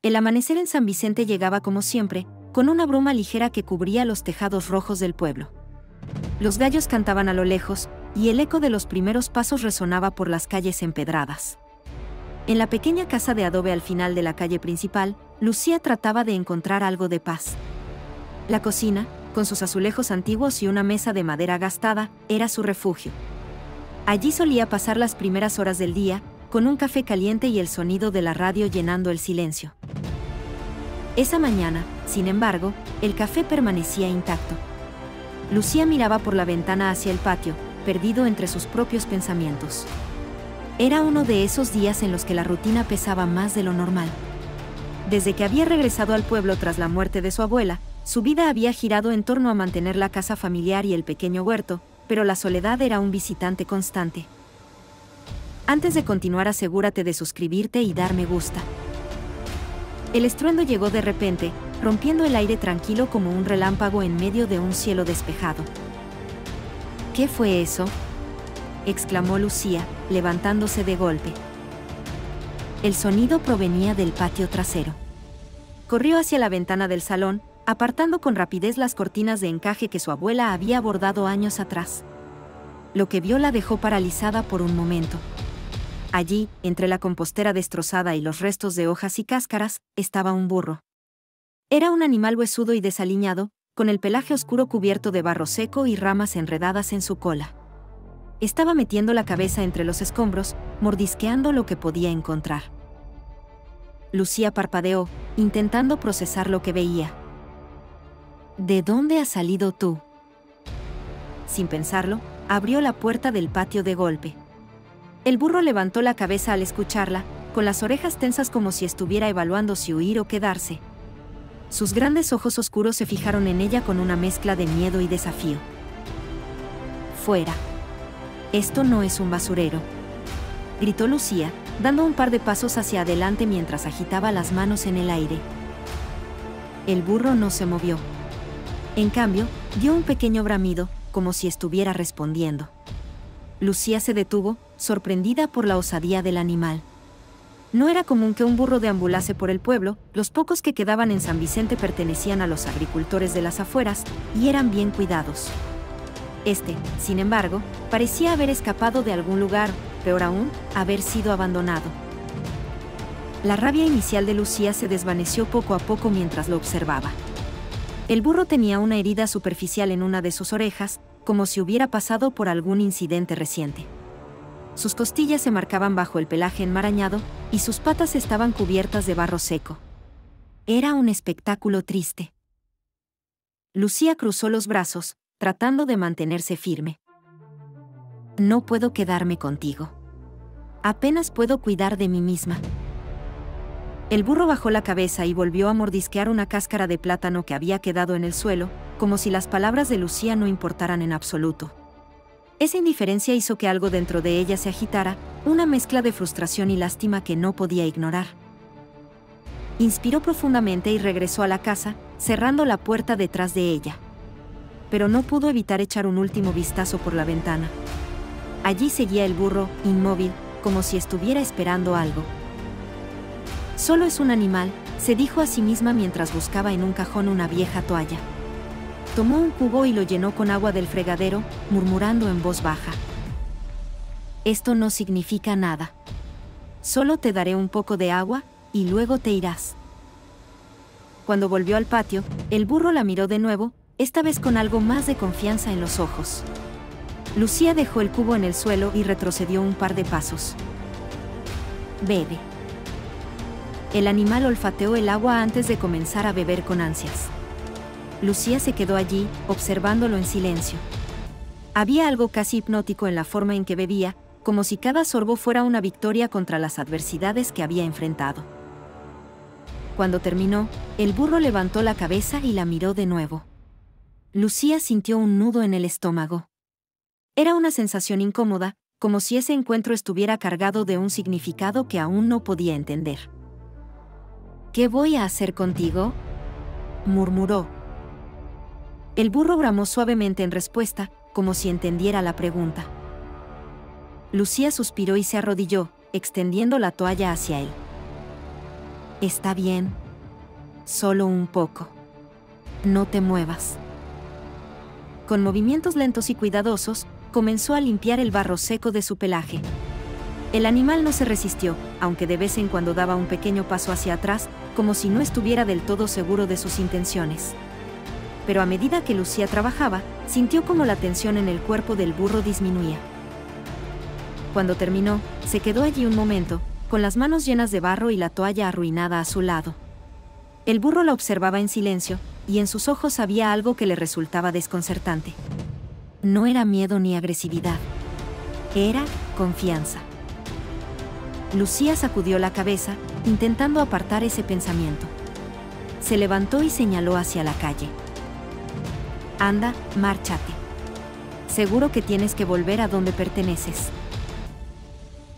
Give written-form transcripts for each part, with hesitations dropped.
El amanecer en San Vicente llegaba como siempre, con una bruma ligera que cubría los tejados rojos del pueblo. Los gallos cantaban a lo lejos, y el eco de los primeros pasos resonaba por las calles empedradas. En la pequeña casa de adobe al final de la calle principal, Lucía trataba de encontrar algo de paz. La cocina, con sus azulejos antiguos y una mesa de madera gastada, era su refugio. Allí solía pasar las primeras horas del día, con un café caliente y el sonido de la radio llenando el silencio. Esa mañana, sin embargo, el café permanecía intacto. Lucía miraba por la ventana hacia el patio, perdido entre sus propios pensamientos. Era uno de esos días en los que la rutina pesaba más de lo normal. Desde que había regresado al pueblo tras la muerte de su abuela, su vida había girado en torno a mantener la casa familiar y el pequeño huerto, pero la soledad era un visitante constante. Antes de continuar, asegúrate de suscribirte y dar me gusta. El estruendo llegó de repente, rompiendo el aire tranquilo como un relámpago en medio de un cielo despejado. ¿Qué fue eso?, exclamó Lucía, levantándose de golpe. El sonido provenía del patio trasero. Corrió hacia la ventana del salón, apartando con rapidez las cortinas de encaje que su abuela había bordado años atrás. Lo que vio la dejó paralizada por un momento. Allí, entre la compostera destrozada y los restos de hojas y cáscaras, estaba un burro. Era un animal huesudo y desaliñado, con el pelaje oscuro cubierto de barro seco y ramas enredadas en su cola. Estaba metiendo la cabeza entre los escombros, mordisqueando lo que podía encontrar. Lucía parpadeó, intentando procesar lo que veía. ¿De dónde has salido tú?, sin pensarlo, abrió la puerta del patio de golpe. El burro levantó la cabeza al escucharla, con las orejas tensas como si estuviera evaluando si huir o quedarse. Sus grandes ojos oscuros se fijaron en ella con una mezcla de miedo y desafío. «Fuera. Esto no es un basurero», gritó Lucía, dando un par de pasos hacia adelante mientras agitaba las manos en el aire. El burro no se movió. En cambio, dio un pequeño bramido, como si estuviera respondiendo. Lucía se detuvo, sorprendida por la osadía del animal. No era común que un burro deambulase por el pueblo, los pocos que quedaban en San Vicente pertenecían a los agricultores de las afueras, y eran bien cuidados. Sin embargo, parecía haber escapado de algún lugar, peor aún, haber sido abandonado. La rabia inicial de Lucía se desvaneció poco a poco mientras lo observaba. El burro tenía una herida superficial en una de sus orejas, como si hubiera pasado por algún incidente reciente. Sus costillas se marcaban bajo el pelaje enmarañado, y sus patas estaban cubiertas de barro seco. Era un espectáculo triste. Lucía cruzó los brazos, tratando de mantenerse firme. No puedo quedarme contigo. Apenas puedo cuidar de mí misma. El burro bajó la cabeza y volvió a mordisquear una cáscara de plátano que había quedado en el suelo, como si las palabras de Lucía no importaran en absoluto. Esa indiferencia hizo que algo dentro de ella se agitara, una mezcla de frustración y lástima que no podía ignorar. Inspiró profundamente y regresó a la casa, cerrando la puerta detrás de ella. Pero no pudo evitar echar un último vistazo por la ventana. Allí seguía el burro, inmóvil, como si estuviera esperando algo. Solo es un animal, se dijo a sí misma mientras buscaba en un cajón una vieja toalla. Tomó un cubo y lo llenó con agua del fregadero, murmurando en voz baja. Esto no significa nada. Solo te daré un poco de agua, y luego te irás. Cuando volvió al patio, el burro la miró de nuevo, esta vez con algo más de confianza en los ojos. Lucía dejó el cubo en el suelo y retrocedió un par de pasos. Bebe. El animal olfateó el agua antes de comenzar a beber con ansias. Lucía se quedó allí, observándolo en silencio. Había algo casi hipnótico en la forma en que bebía, como si cada sorbo fuera una victoria contra las adversidades que había enfrentado. Cuando terminó, el burro levantó la cabeza y la miró de nuevo. Lucía sintió un nudo en el estómago. Era una sensación incómoda, como si ese encuentro estuviera cargado de un significado que aún no podía entender. ¿Qué voy a hacer contigo?, murmuró. El burro bramó suavemente en respuesta, como si entendiera la pregunta. Lucía suspiró y se arrodilló, extendiendo la toalla hacia él. Está bien. Solo un poco. No te muevas. Con movimientos lentos y cuidadosos, comenzó a limpiar el barro seco de su pelaje. El animal no se resistió, aunque de vez en cuando daba un pequeño paso hacia atrás, como si no estuviera del todo seguro de sus intenciones. Pero a medida que Lucía trabajaba, sintió como la tensión en el cuerpo del burro disminuía. Cuando terminó, se quedó allí un momento, con las manos llenas de barro y la toalla arruinada a su lado. El burro la observaba en silencio, y en sus ojos había algo que le resultaba desconcertante. No era miedo ni agresividad. Era confianza. Lucía sacudió la cabeza, intentando apartar ese pensamiento. Se levantó y señaló hacia la calle. Anda, márchate. Seguro que tienes que volver a donde perteneces.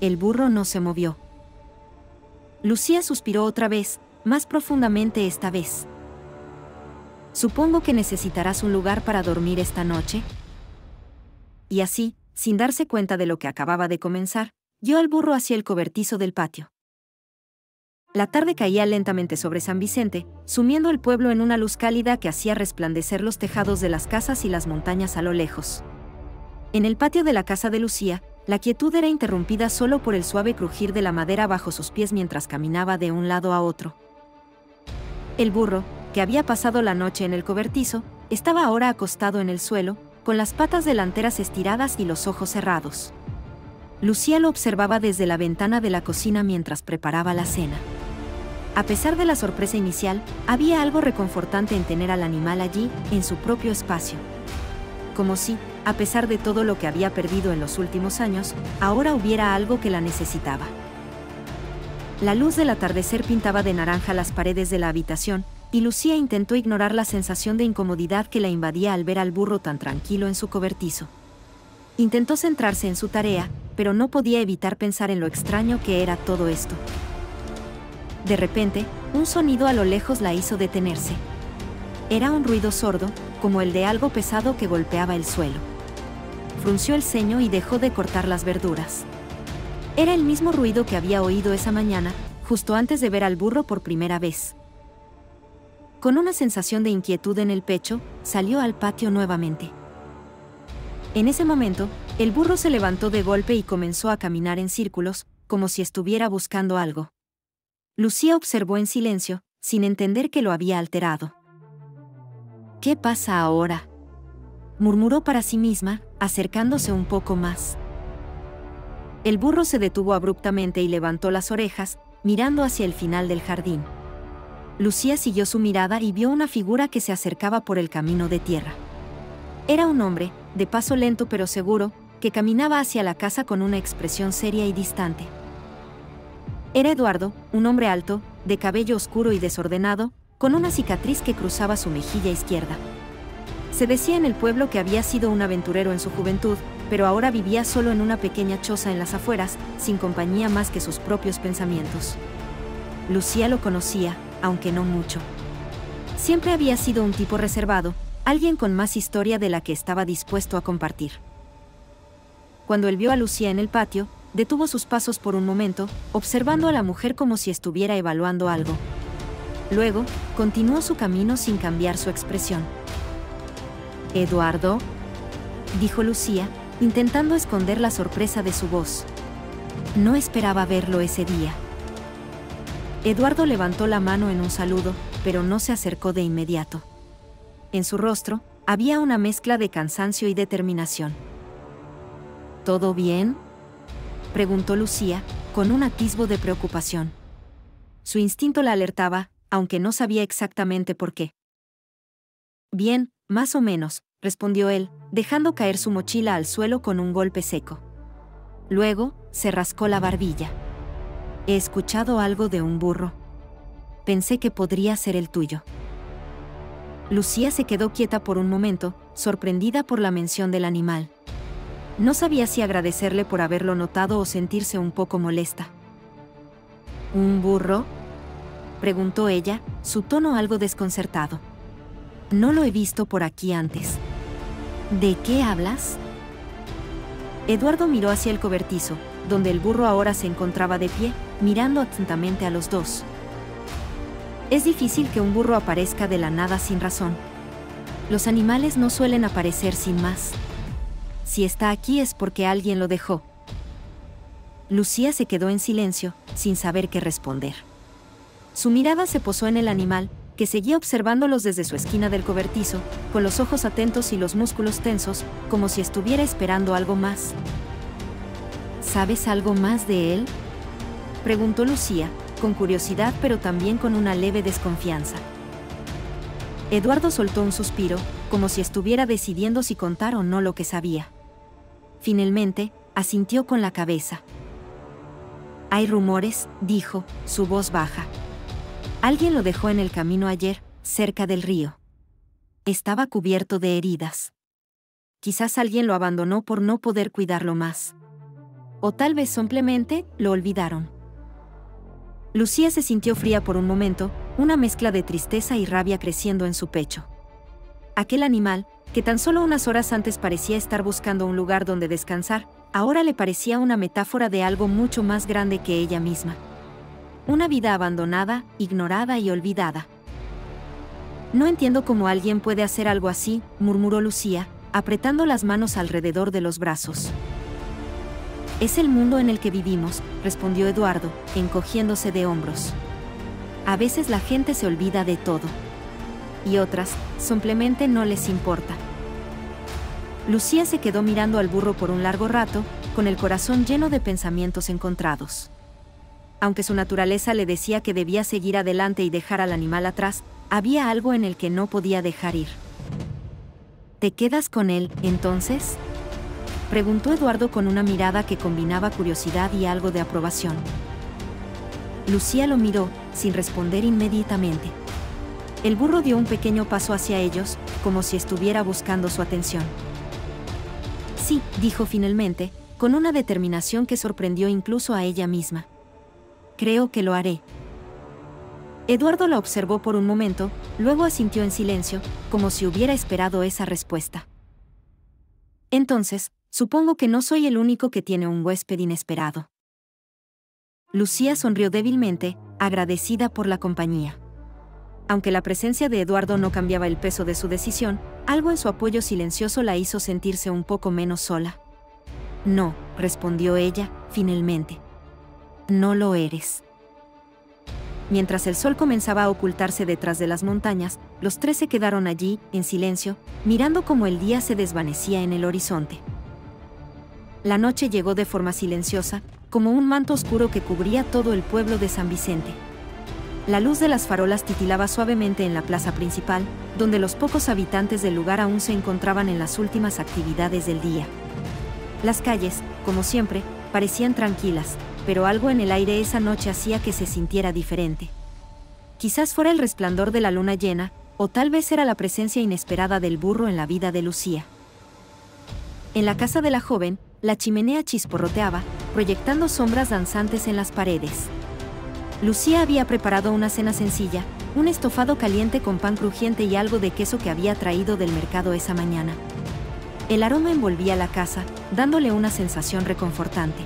El burro no se movió. Lucía suspiró otra vez, más profundamente esta vez. Supongo que necesitarás un lugar para dormir esta noche. Y así, sin darse cuenta de lo que acababa de comenzar, guió al burro hacia el cobertizo del patio. La tarde caía lentamente sobre San Vicente, sumiendo el pueblo en una luz cálida que hacía resplandecer los tejados de las casas y las montañas a lo lejos. En el patio de la casa de Lucía, la quietud era interrumpida solo por el suave crujir de la madera bajo sus pies mientras caminaba de un lado a otro. El burro, que había pasado la noche en el cobertizo, estaba ahora acostado en el suelo, con las patas delanteras estiradas y los ojos cerrados. Lucía lo observaba desde la ventana de la cocina mientras preparaba la cena. A pesar de la sorpresa inicial, había algo reconfortante en tener al animal allí, en su propio espacio. Como si, a pesar de todo lo que había perdido en los últimos años, ahora hubiera algo que la necesitaba. La luz del atardecer pintaba de naranja las paredes de la habitación, y Lucía intentó ignorar la sensación de incomodidad que la invadía al ver al burro tan tranquilo en su cobertizo. Intentó centrarse en su tarea, pero no podía evitar pensar en lo extraño que era todo esto. De repente, un sonido a lo lejos la hizo detenerse. Era un ruido sordo, como el de algo pesado que golpeaba el suelo. Frunció el ceño y dejó de cortar las verduras. Era el mismo ruido que había oído esa mañana, justo antes de ver al burro por primera vez. Con una sensación de inquietud en el pecho, salió al patio nuevamente. En ese momento, el burro se levantó de golpe y comenzó a caminar en círculos, como si estuviera buscando algo. Lucía observó en silencio, sin entender que lo había alterado. ¿Qué pasa ahora?, murmuró para sí misma, acercándose un poco más. El burro se detuvo abruptamente y levantó las orejas, mirando hacia el final del jardín. Lucía siguió su mirada y vio una figura que se acercaba por el camino de tierra. Era un hombre, de paso lento pero seguro, que caminaba hacia la casa con una expresión seria y distante. Era Eduardo, un hombre alto, de cabello oscuro y desordenado, con una cicatriz que cruzaba su mejilla izquierda. Se decía en el pueblo que había sido un aventurero en su juventud, pero ahora vivía solo en una pequeña choza en las afueras, sin compañía más que sus propios pensamientos. Lucía lo conocía, aunque no mucho. Siempre había sido un tipo reservado, alguien con más historia de la que estaba dispuesto a compartir. Cuando él vio a Lucía en el patio, detuvo sus pasos por un momento, observando a la mujer como si estuviera evaluando algo. Luego, continuó su camino sin cambiar su expresión. «¿Eduardo?», dijo Lucía, intentando esconder la sorpresa de su voz. No esperaba verlo ese día. Eduardo levantó la mano en un saludo, pero no se acercó de inmediato. En su rostro, había una mezcla de cansancio y determinación. «¿Todo bien?», preguntó Lucía, con un atisbo de preocupación. Su instinto la alertaba, aunque no sabía exactamente por qué. «Bien, más o menos», respondió él, dejando caer su mochila al suelo con un golpe seco. Luego, se rascó la barbilla. «He escuchado algo de un burro. Pensé que podría ser el tuyo». Lucía se quedó quieta por un momento, sorprendida por la mención del animal. No sabía si agradecerle por haberlo notado o sentirse un poco molesta. «¿Un burro?», preguntó ella, su tono algo desconcertado. «No lo he visto por aquí antes». «¿De qué hablas?». Eduardo miró hacia el cobertizo, donde el burro ahora se encontraba de pie, mirando atentamente a los dos. Es difícil que un burro aparezca de la nada sin razón. Los animales no suelen aparecer sin más. Si está aquí es porque alguien lo dejó. Lucía se quedó en silencio, sin saber qué responder. Su mirada se posó en el animal, que seguía observándolos desde su esquina del cobertizo, con los ojos atentos y los músculos tensos, como si estuviera esperando algo más. ¿Sabes algo más de él?, preguntó Lucía, con curiosidad pero también con una leve desconfianza. Eduardo soltó un suspiro, como si estuviera decidiendo si contar o no lo que sabía. Finalmente, asintió con la cabeza. «Hay rumores», dijo, su voz baja. «Alguien lo dejó en el camino ayer, cerca del río. Estaba cubierto de heridas. Quizás alguien lo abandonó por no poder cuidarlo más. O tal vez simplemente lo olvidaron». Lucía se sintió fría por un momento, una mezcla de tristeza y rabia creciendo en su pecho. Aquel animal, que tan solo unas horas antes parecía estar buscando un lugar donde descansar, ahora le parecía una metáfora de algo mucho más grande que ella misma. Una vida abandonada, ignorada y olvidada. «No entiendo cómo alguien puede hacer algo así», murmuró Lucía, apretando las manos alrededor de los brazos. «Es el mundo en el que vivimos», respondió Eduardo, encogiéndose de hombros. «A veces la gente se olvida de todo. Y otras, simplemente no les importa». Lucía se quedó mirando al burro por un largo rato, con el corazón lleno de pensamientos encontrados. Aunque su naturaleza le decía que debía seguir adelante y dejar al animal atrás, había algo en el que no podía dejar ir. «¿Te quedas con él, entonces?», preguntó Eduardo con una mirada que combinaba curiosidad y algo de aprobación. Lucía lo miró, sin responder inmediatamente. El burro dio un pequeño paso hacia ellos, como si estuviera buscando su atención. «Sí», dijo finalmente, con una determinación que sorprendió incluso a ella misma. «Creo que lo haré». Eduardo la observó por un momento, luego asintió en silencio, como si hubiera esperado esa respuesta. «Entonces, supongo que no soy el único que tiene un huésped inesperado». Lucía sonrió débilmente, agradecida por la compañía. Aunque la presencia de Eduardo no cambiaba el peso de su decisión, algo en su apoyo silencioso la hizo sentirse un poco menos sola. «No», respondió ella, finalmente. «No lo eres». Mientras el sol comenzaba a ocultarse detrás de las montañas, los tres se quedaron allí, en silencio, mirando cómo el día se desvanecía en el horizonte. La noche llegó de forma silenciosa, como un manto oscuro que cubría todo el pueblo de San Vicente. La luz de las farolas titilaba suavemente en la plaza principal, donde los pocos habitantes del lugar aún se encontraban en las últimas actividades del día. Las calles, como siempre, parecían tranquilas, pero algo en el aire esa noche hacía que se sintiera diferente. Quizás fuera el resplandor de la luna llena, o tal vez era la presencia inesperada del burro en la vida de Lucía. En la casa de la joven, la chimenea chisporroteaba, proyectando sombras danzantes en las paredes. Lucía había preparado una cena sencilla, un estofado caliente con pan crujiente y algo de queso que había traído del mercado esa mañana. El aroma envolvía la casa, dándole una sensación reconfortante.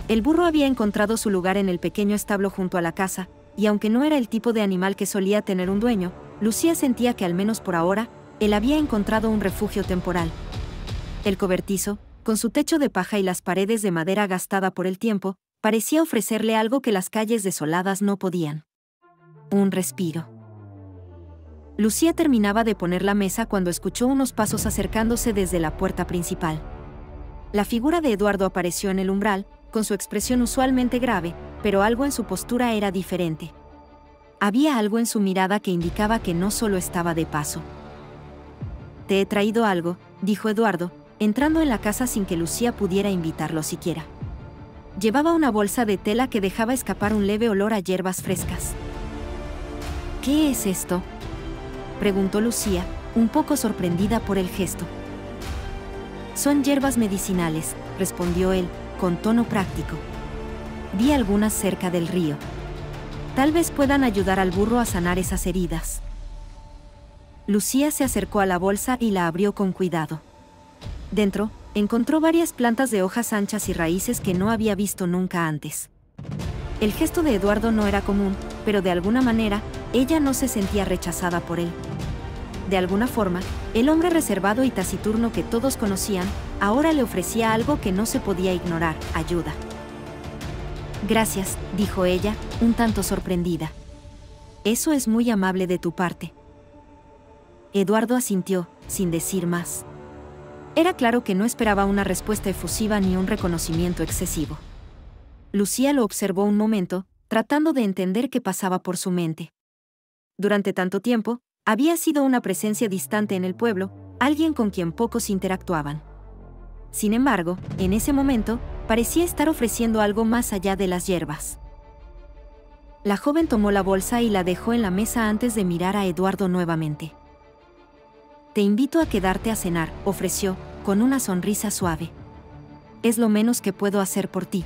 El burro había encontrado su lugar en el pequeño establo junto a la casa, y aunque no era el tipo de animal que solía tener un dueño, Lucía sentía que al menos por ahora, él había encontrado un refugio temporal. El cobertizo, con su techo de paja y las paredes de madera gastada por el tiempo, parecía ofrecerle algo que las calles desoladas no podían. Un respiro. Lucía terminaba de poner la mesa cuando escuchó unos pasos acercándose desde la puerta principal. La figura de Eduardo apareció en el umbral, con su expresión usualmente grave, pero algo en su postura era diferente. Había algo en su mirada que indicaba que no solo estaba de paso. «Te he traído algo», dijo Eduardo, entrando en la casa sin que Lucía pudiera invitarlo siquiera. Llevaba una bolsa de tela que dejaba escapar un leve olor a hierbas frescas. «¿Qué es esto?», preguntó Lucía, un poco sorprendida por el gesto. «Son hierbas medicinales», respondió él, con tono práctico. «Vi algunas cerca del río. Tal vez puedan ayudar al burro a sanar esas heridas». Lucía se acercó a la bolsa y la abrió con cuidado. Dentro, encontró varias plantas de hojas anchas y raíces que no había visto nunca antes. El gesto de Eduardo no era común, pero de alguna manera, ella no se sentía rechazada por él. De alguna forma, el hombre reservado y taciturno que todos conocían, ahora le ofrecía algo que no se podía ignorar: ayuda. Gracias, dijo ella, un tanto sorprendida. Eso es muy amable de tu parte. Eduardo asintió, sin decir más. Era claro que no esperaba una respuesta efusiva ni un reconocimiento excesivo. Lucía lo observó un momento, tratando de entender qué pasaba por su mente. Durante tanto tiempo, había sido una presencia distante en el pueblo, alguien con quien pocos interactuaban. Sin embargo, en ese momento, parecía estar ofreciendo algo más allá de las hierbas. La joven tomó la bolsa y la dejó en la mesa antes de mirar a Eduardo nuevamente. Te invito a quedarte a cenar, ofreció, con una sonrisa suave. Es lo menos que puedo hacer por ti.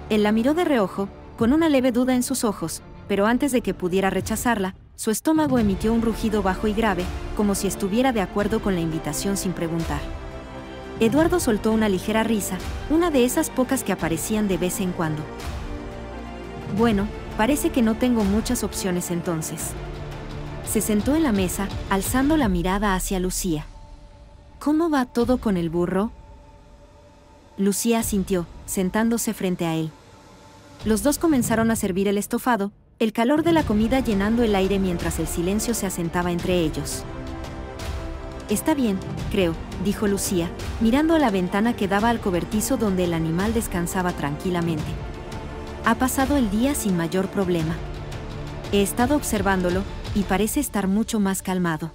Él la miró de reojo, con una leve duda en sus ojos, pero antes de que pudiera rechazarla, su estómago emitió un rugido bajo y grave, como si estuviera de acuerdo con la invitación sin preguntar. Eduardo soltó una ligera risa, una de esas pocas que aparecían de vez en cuando. Bueno, parece que no tengo muchas opciones entonces. Se sentó en la mesa, alzando la mirada hacia Lucía. ¿Cómo va todo con el burro? Lucía asintió, sentándose frente a él. Los dos comenzaron a servir el estofado, el calor de la comida llenando el aire mientras el silencio se asentaba entre ellos. Está bien, creo, dijo Lucía, mirando a la ventana que daba al cobertizo donde el animal descansaba tranquilamente. Ha pasado el día sin mayor problema. He estado observándolo, y parece estar mucho más calmado.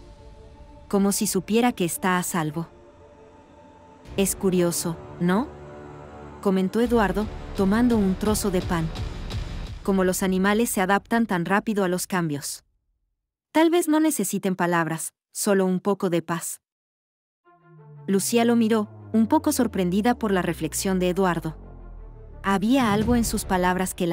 Como si supiera que está a salvo. Es curioso, ¿no? Comentó Eduardo, tomando un trozo de pan. Como los animales se adaptan tan rápido a los cambios. Tal vez no necesiten palabras, solo un poco de paz. Lucía lo miró, un poco sorprendida por la reflexión de Eduardo. Había algo en sus palabras que la